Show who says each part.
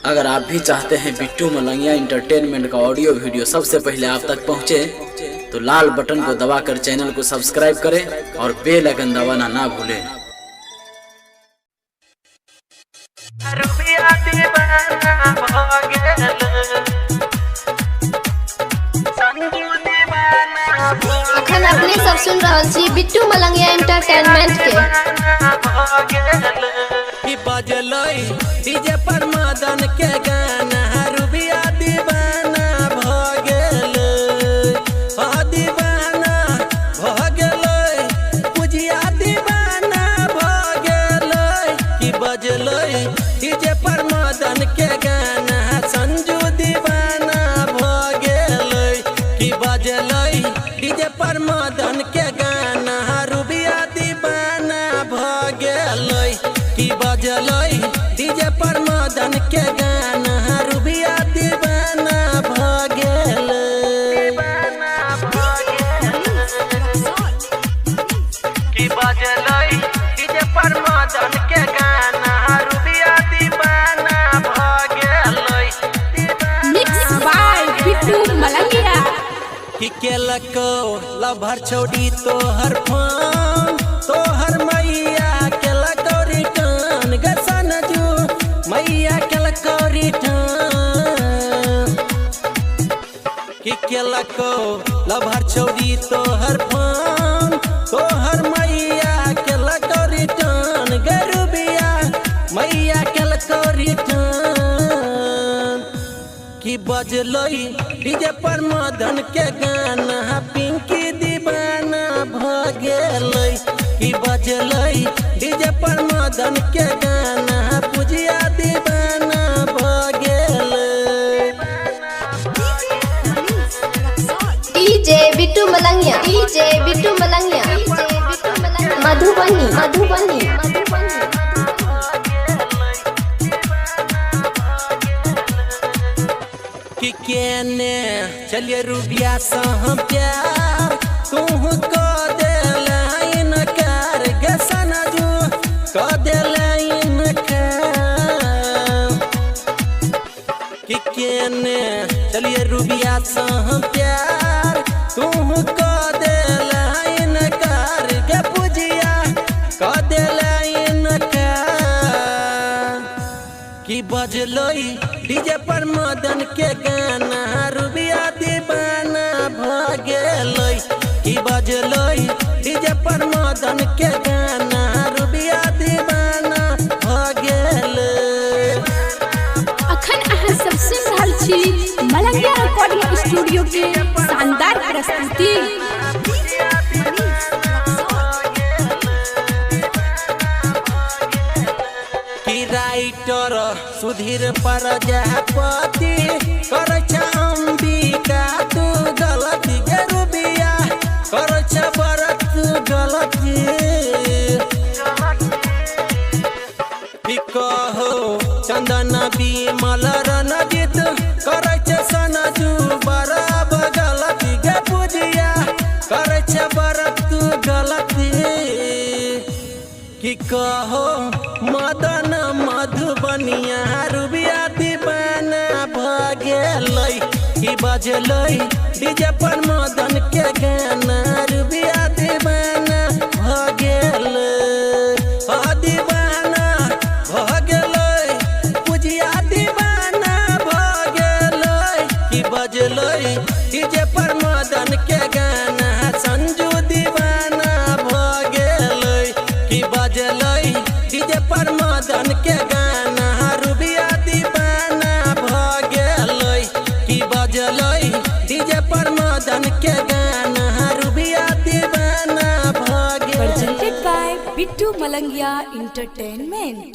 Speaker 1: अगर आप भी चाहते हैं बिट्टू मलंगिया इंटरटेनमेंट का ऑडियो वीडियो सबसे पहले आप तक पहुंचे, तो लाल बटन को दबाकर चैनल को सब्सक्राइब करें और बेल आइकन दबाना ना भूलें।
Speaker 2: अखन अपने सब सुन रहा छी बिट्टू मलंगिया इंटरटेनमेंट
Speaker 3: के बजलई डीजे पर मदन के गाना रुबिया दीवाना भ गेल, दीवाना भ गेल, पुजिया दीवाना भ गेल। कि बजलई डीजे पर मदन के गाना संजू दीवाना भ गेल। कि बजलई डीजे पर मदन के गाना रुबिया दीवाना भ गेल। कि बजलई डीजे पर मदन के गाना रुबिया दीवाना भ गेल। कि बजलई डीजे पर मदन के गाना रुबिया दीवाना भ गेल।
Speaker 2: Mix by Bittu Malangiya.
Speaker 3: कि केलको लभर छोड़ी तोहर फोन, तोहर मैया केलको रिटर्न गसन जू, मैया केलको रिटर्न। कि केलको लभर छोड़ी तोहर फोन, तोहर मैया केलको रिटर्न गरुबिया, मैया केलको रिटर्न। कि बजलई डीजे पर मदन के गाना पिंकी दीवाना भ गेल। कि बजलई डीजे पर मदन के गाना पुजिया दीवाना भ गेल।
Speaker 2: DJ Bittu Malangiya, DJ Bittu Malangiya, Madhubani Madhubani.
Speaker 3: कि केने चलिए रुबिया से हम प्यार तू को दिलाइन कर गसन जू को दिलाइन कर। कि केने चलिए रुबिया से हम प्यार तू को दिलाइन कर गे पुजिया को दिलाइन कर। कि बजलई डीजे पर मदन के गाना रुबिया दीवाना भ गेल। कि बजलई डीजे पर मदन के गाना रुबिया दीवाना भ गेल।
Speaker 4: अखन अहाँ सब सुन रहल छी मलंगिया रिकॉर्डिंग स्टूडियो के शानदार प्रस्तुति।
Speaker 3: कि राइटर सुधीर प्रजापति कर अंबिका तू गलती गे रुबिया कर बरत गलती। कि कहो चंदन विमल रणजीत कर सनजू बराब गलती गे पुजिया कर बरत गलती। कि कहो मदन मधुबनिया रुबिया दीवाना भ गेल। कि बजलई डीजे पर मदन के गाना रुबिया दीवाना भ गेल। दीवाना भ गेल, पुजिया दीवाना भ गेल। कि बजलई डीजे पर मदन के गाना संजू दीवाना भ गेल। कि बजलई डीजे पर मदन के गाना रुबिया दीवाना भ गेल। कि बजलई डीजे पर मदन के गाना रुबिया दीवाना भ गेल।
Speaker 4: Presented by Bittu Malangiya entertainment.